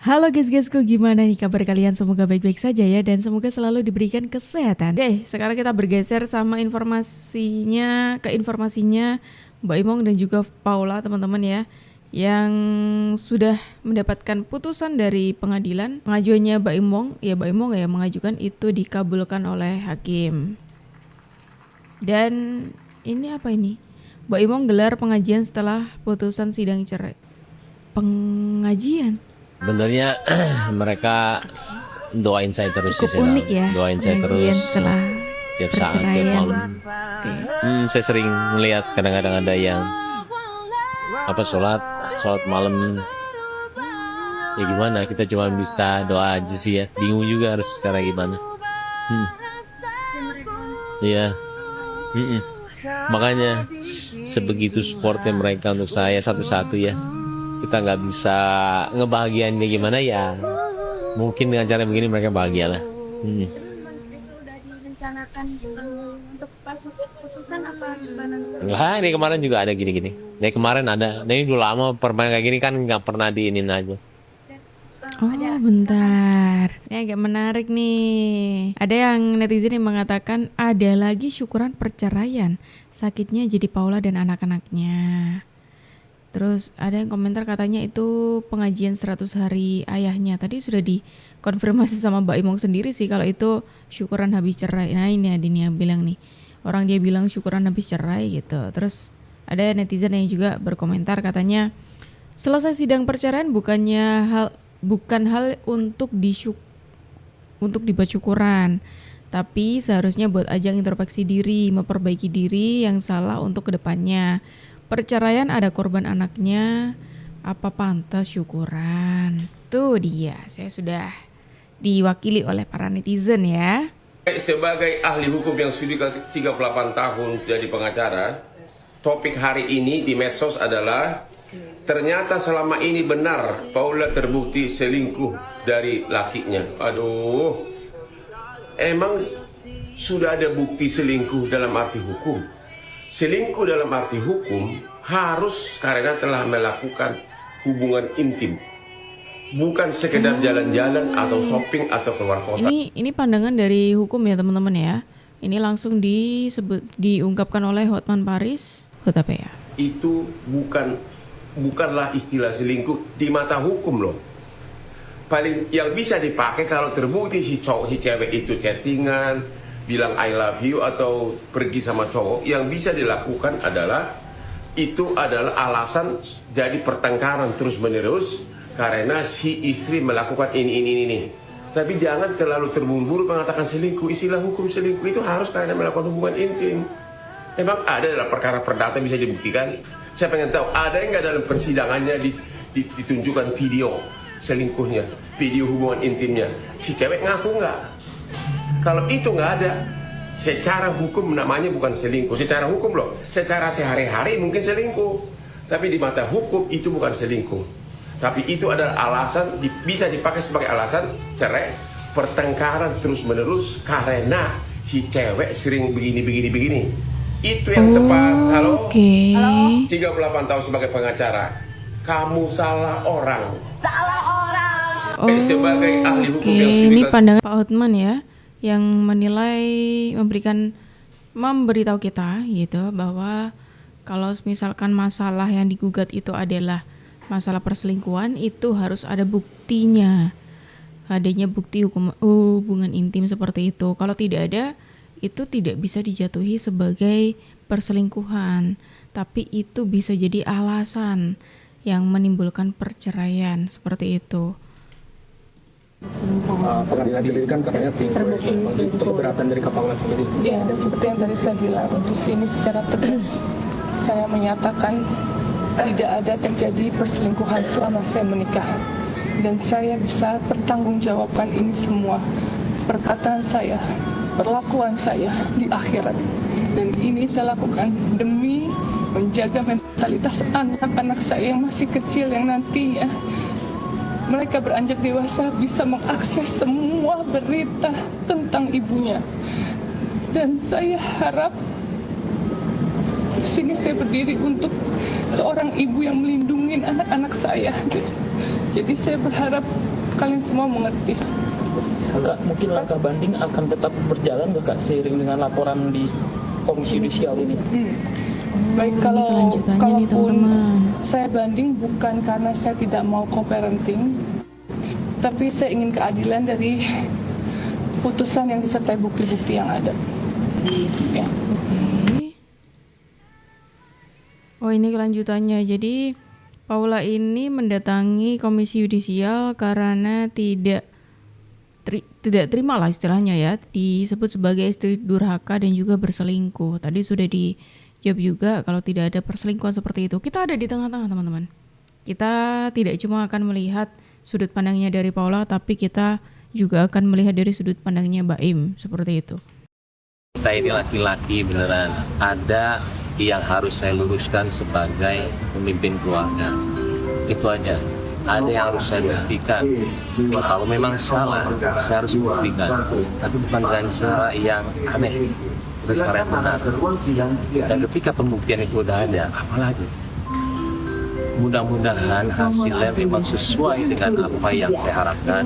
Halo guys-guysku, gimana nih kabar kalian? Semoga baik-baik saja ya, dan semoga selalu diberikan kesehatan. Oke, sekarang kita bergeser sama informasinya Mbak Imong dan juga Paula, teman-teman ya, yang sudah mendapatkan putusan dari pengadilan. Pengajuannya Mbak Imong ya mengajukan itu dikabulkan oleh hakim. Dan ini apa ini? Mbak Imong gelar pengajian setelah putusan sidang cerai. Pengajian? Sebenarnya mereka doain saya terus cukup sih, unik ya, doain saya pengajian terus setelah tiap saat, tiap perceraian. malam. Saya sering melihat kadang-kadang ada yang sholat malam. Ya gimana, kita cuma bisa doa aja sih ya. Bingung juga harus sekarang gimana. Iya. Makanya sebegitu supportnya mereka untuk saya satu-satu ya. Kita nggak bisa ngebahagiainnya gimana ya, mungkin dengan cara begini mereka bahagia lah. Itu udah direncanakan untuk pas putusan apa gimana? Enggak, ini kemarin juga ada gini-gini. Ini kemarin ada, ini udah lama permainan kayak gini kan nggak pernah diinin aja. Oh bentar, ini agak menarik nih. Ada yang netizen yang mengatakan ada lagi syukuran perceraian, sakitnya jadi Paula dan anak-anaknya. Terus ada yang komentar katanya itu pengajian 100 hari ayahnya. Tadi sudah dikonfirmasi sama Mbak Imong sendiri sih kalau itu syukuran habis cerai. Nah ini Adinia bilang nih, orang dia bilang syukuran habis cerai gitu. Terus ada netizen yang juga berkomentar katanya selesai sidang perceraian bukan hal untuk dibuat syukuran, tapi seharusnya buat ajang introspeksi diri, memperbaiki diri yang salah untuk kedepannya. Perceraian ada korban anaknya, apa pantas syukuran? Tuh dia, saya sudah diwakili oleh para netizen ya. Sebagai ahli hukum yang sudah 38 tahun jadi pengacara, topik hari ini di medsos adalah ternyata selama ini benar Paula terbukti selingkuh dari lakinya. Aduh, emang sudah ada bukti selingkuh dalam arti hukum? Selingkuh dalam arti hukum harus karena telah melakukan hubungan intim, bukan sekedar jalan-jalan atau shopping atau keluar kota. Ini pandangan dari hukum ya teman-teman ya. Ini langsung diungkapkan oleh Hotman Paris, HTP ya. Itu bukanlah istilah selingkuh di mata hukum loh. Paling yang bisa dipakai kalau terbukti si cewek itu chattingan, bilang I love you atau pergi sama cowok, yang bisa dilakukan adalah itu adalah alasan jadi pertengkaran terus menerus karena si istri melakukan ini. Tapi jangan terlalu terburu-buru mengatakan selingkuh. Istilah hukum selingkuh itu harus karena melakukan hubungan intim. Emang ada dalam perkara perdata bisa dibuktikan? Saya pengen tahu ada yang nggak dalam persidangannya ditunjukkan video selingkuhnya, video hubungan intimnya. Si cewek ngaku nggak? Kalau itu nggak ada, secara hukum namanya bukan selingkuh. Secara hukum loh, secara sehari-hari mungkin selingkuh, tapi di mata hukum itu bukan selingkuh. Tapi itu adalah alasan, bisa dipakai sebagai alasan cerai, pertengkaran terus-menerus karena si cewek sering begini. Itu yang tepat. Halo? Oke. Halo? 38 tahun sebagai pengacara, kamu salah orang. Sebagai ahli hukum yang sudah Ini pandangan Pak Hotman ya, yang menilai memberitahu kita gitu bahwa kalau misalkan masalah yang digugat itu adalah masalah perselingkuhan, itu harus ada buktinya, adanya bukti hubungan intim seperti itu. Kalau tidak ada, itu tidak bisa dijatuhi sebagai perselingkuhan, tapi itu bisa jadi alasan yang menimbulkan perceraian seperti itu. Pengadilan sendiri kan katanya untuk keberatan dari Kapolres sendiri. Ya, seperti yang tadi saya bilang, di sini secara tegas saya menyatakan tidak ada terjadi perselingkuhan selama saya menikah, dan saya bisa bertanggungjawabkan ini semua, perkataan saya, perlakuan saya di akhirat, dan ini saya lakukan demi menjaga mentalitas anak-anak saya yang masih kecil, yang nantinya mereka beranjak dewasa bisa mengakses semua berita tentang ibunya. Dan saya harap di sini saya berdiri untuk seorang ibu yang melindungi anak-anak saya. Jadi saya berharap kalian semua mengerti. Kak, mungkin langkah banding akan tetap berjalan nggak Kak seiring dengan laporan di Komisi Yudisial ini? Baik, kalau kelanjutannya nih, kalaupun teman-teman. saya banding bukan karena saya tidak mau co-parenting, tapi saya ingin keadilan dari putusan yang disertai bukti-bukti yang ada. Ya. Oke. Oh, ini kelanjutannya. Jadi Paula ini mendatangi Komisi Yudisial karena tidak terima lah istilahnya ya, disebut sebagai istri durhaka dan juga berselingkuh. Tadi sudah dijawab juga kalau tidak ada perselingkuhan seperti itu. Kita ada di tengah-tengah, teman-teman. Kita tidak cuma akan melihat sudut pandangnya dari Paula, tapi kita juga akan melihat dari sudut pandangnya Baim, seperti itu. Saya ini laki-laki beneran. Ada yang harus saya luruskan sebagai pemimpin keluarga. Itu aja. Ada yang harus saya buktikan. Kalau memang salah, saya harus buktikan. Tapi bukan dengan cara yang aneh, cara yang benar. Dan ketika pembuktian itu udah ada, apalagi? Mudah-mudahan hasilnya memang sesuai dengan apa yang saya harapkan.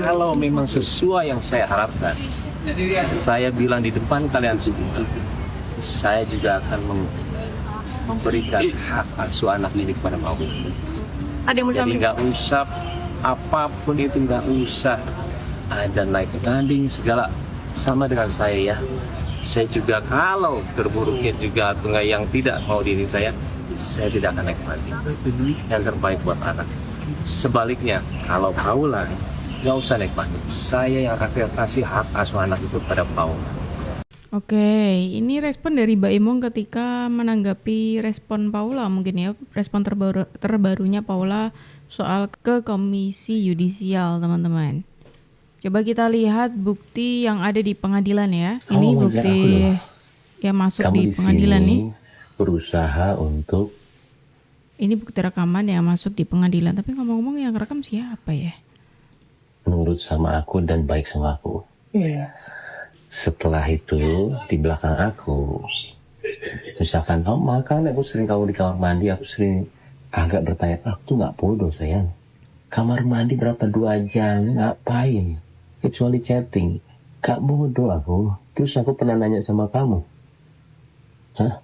Kalau memang sesuai yang saya harapkan, saya bilang di depan kalian semua, saya juga akan memberikan hak asuh anak ini kepada Paula. Jadi nggak usah apapun itu, nggak usah ada naik banding segala, sama dengan saya ya. Saya juga kalau terburuknya juga atau nggak yang tidak mau diri saya tidak akan naik banding. Yang terbaik buat anak. Sebaliknya kalau Paula nggak usah naik banding, saya yang akan kasih hak asuh anak itu pada Paula. Oke, ini respon dari Mbak Imong ketika menanggapi respon Paula mungkin ya, respon terbarunya Paula soal ke Komisi Yudisial, teman-teman. Coba kita lihat bukti yang ada di pengadilan ya. Ini bukti yang masuk di pengadilan nih. Berusaha untuk Ini bukti rekaman yang masuk di pengadilan. Tapi ngomong-ngomong yang rekam siapa ya? nurut sama aku dan baik sama aku. Iya. Setelah itu di belakang aku, misalkan kamu makan, aku sering kamu di kamar mandi, aku sering agak bertanya, aku tuh nggak bodoh sayang. Kamar mandi berapa 2 jam, ngapain? Kecuali chatting, gak bodoh aku. Terus aku pernah nanya sama kamu, hah?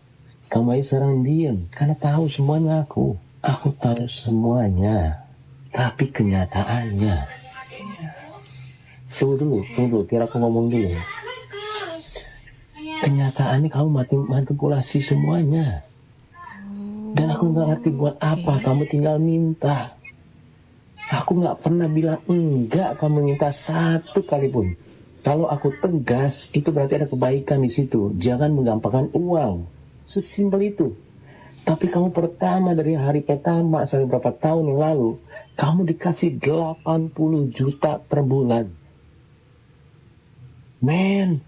Kamu aja sekarang diem, karena tahu semuanya aku. Aku tahu semuanya, tapi kenyataannya. Tunggu dulu, biar aku ngomong dulu. Kenyataannya kamu manipulasi semuanya. Dan aku nggak ngerti buat apa, kamu tinggal minta. Aku nggak pernah bilang enggak, kamu minta satu kali pun. Kalau aku tegas, itu berarti ada kebaikan di situ. Jangan menggampangkan uang. Sesimpel itu. Tapi kamu dari hari pertama sampai berapa tahun yang lalu, kamu dikasih 80 juta per bulan. Men,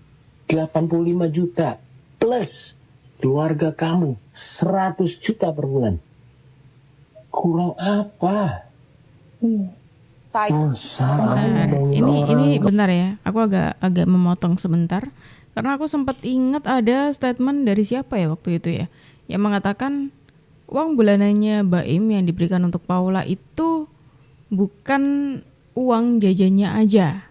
85 juta plus keluarga kamu 100 juta per bulan. Kurang apa? Bentar, ini bentar ya. Aku agak memotong sebentar karena aku sempat ingat ada statement dari siapa ya waktu itu ya, yang mengatakan uang bulanannya Baim yang diberikan untuk Paula itu bukan uang jajannya aja.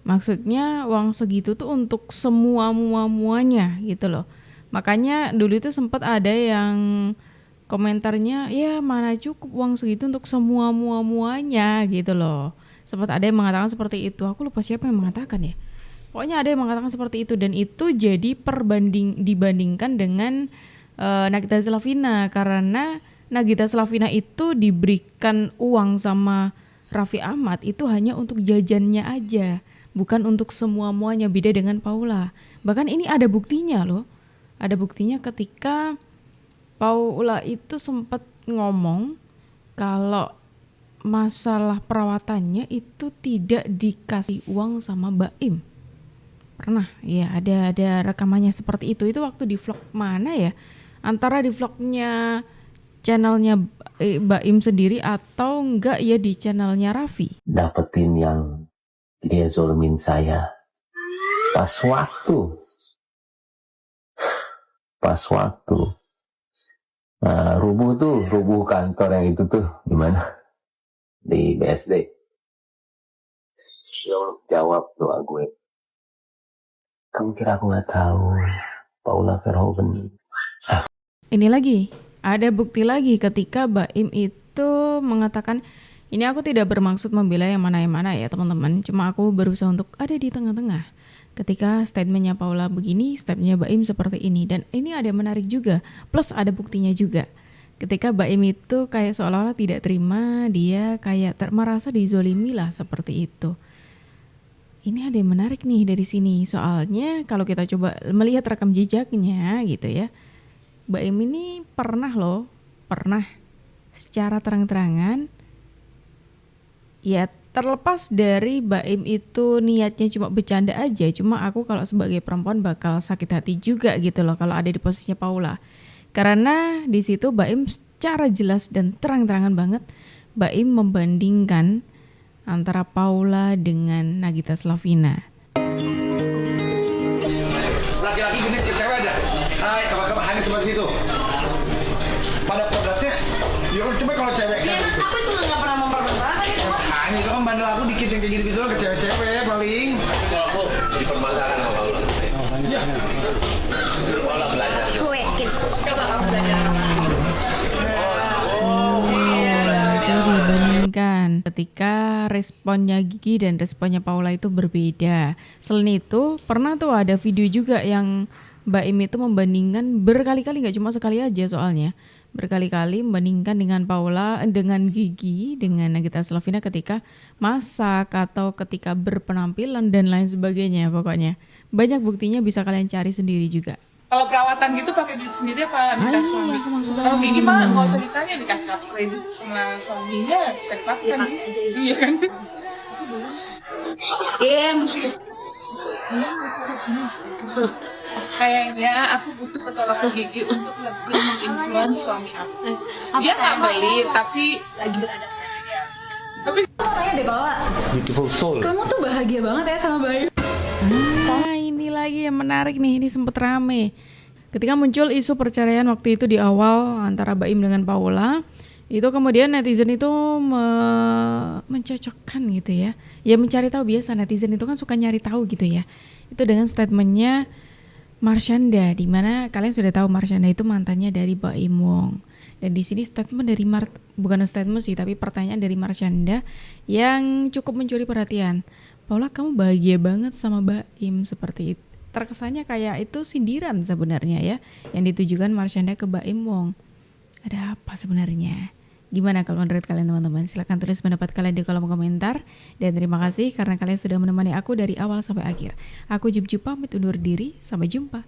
Maksudnya uang segitu tuh untuk muanya gitu loh. Makanya dulu itu sempat ada yang komentarnya, ya mana cukup uang segitu untuk muanya gitu loh. Sempat ada yang mengatakan seperti itu. Aku lupa siapa yang mengatakan ya. Pokoknya ada yang mengatakan seperti itu, dan itu jadi dibandingkan dengan Nagita Slavina, karena Nagita Slavina itu diberikan uang sama Raffi Ahmad itu hanya untuk jajannya aja, bukan untuk muanya, beda dengan Paula. Bahkan ini ada buktinya loh. Ada buktinya ketika Paula itu sempat ngomong kalau masalah perawatannya itu tidak dikasih uang sama Baim. Pernah ya, ada rekamannya seperti itu. Itu waktu di vlog mana ya? Antara di vlognya channelnya Baim sendiri atau enggak ya di channelnya Raffi. Dapetin yang dia zolimin saya pas waktu rubuh kantor yang itu tuh gimana, di BSD. Jawab doa gue. Kamu kira aku nggak tahu Paula Verhoeven? Ini lagi, ada bukti lagi ketika Baim itu mengatakan, ini aku tidak bermaksud membela yang mana ya teman-teman, cuma aku berusaha untuk ada di tengah-tengah. Ketika statementnya Paula begini, statementnya Baim seperti ini. Dan ini ada yang menarik juga, plus ada buktinya juga. Ketika Baim itu kayak seolah-olah tidak terima, dia kayak merasa dizolimi lah seperti itu. Ini ada yang menarik nih dari sini, soalnya kalau kita coba melihat rekam jejaknya gitu ya, Baim ini pernah secara terang-terangan, ya terlepas dari Baim itu niatnya cuma bercanda aja, cuma aku kalau sebagai perempuan bakal sakit hati juga gitu loh kalau ada di posisinya Paula. Karena di situ Baim secara jelas dan terang-terangan banget, Baim membandingkan antara Paula dengan Nagita Slavina. Laki-laki genit ke cewek ada. Hai, kabar-kabar hanya seperti itu. Pada kodratnya, ya coba kalau cewek kan. Aku juga nggak pernah mempermasalahkan itu. Hanya itu kan bandel aku dikit yang kayak gitu ke cewek-cewek paling. Kalau aku dipermasalahkan sama Paula. Iya. Suruh Paula belajar. Cuekin. Coba kamu belajar. Itu dibandingkan ketika responnya Gigi dan responnya Paula itu berbeda. Selain itu pernah tuh ada video juga yang Baim itu membandingkan berkali-kali, gak cuma sekali aja soalnya, berkali-kali membandingkan dengan Paula, dengan Gigi, dengan Nagita Slavina ketika masak atau ketika berpenampilan dan lain sebagainya. Pokoknya banyak buktinya, bisa kalian cari sendiri juga. Kalau perawatan gitu pakai duit sendiri apa minta ini suami? yang aku maksud Kalau tadi. gini mah nggak usah ditanya, dikasih kredit sama suaminya, terpaksa iya kan? Kayaknya aku butuh psikolog gigi untuk lebih menginfluence suami aku. Dia nggak beli, tapi lagi beradaptasi. Tapi Tanya deh Paula. Beautiful soul. Kamu tuh bahagia banget ya sama Bayu. Nah ini lagi yang menarik nih, ini sempet rame ketika muncul isu perceraian waktu itu di awal antara Baim dengan Paula. Itu kemudian netizen itu mencocokkan gitu ya, ya mencari tahu, biasa netizen itu kan suka nyari tahu gitu ya. Itu dengan statementnya Marshanda, di mana kalian sudah tahu Marshanda itu mantannya dari Baim Wong. Dan di sini statement dari bukan statement sih, tapi pertanyaan dari Marshanda yang cukup mencuri perhatian. Paula, kamu bahagia banget sama Baim, seperti itu. Terkesannya kayak itu sindiran sebenarnya ya, yang ditujukan Marshanda ke Baim Wong. Ada apa sebenarnya? Gimana kalau menurut kalian teman-teman? Silahkan tulis pendapat kalian di kolom komentar. Dan terima kasih karena kalian sudah menemani aku dari awal sampai akhir. Aku Jub pamit undur diri, sampai jumpa.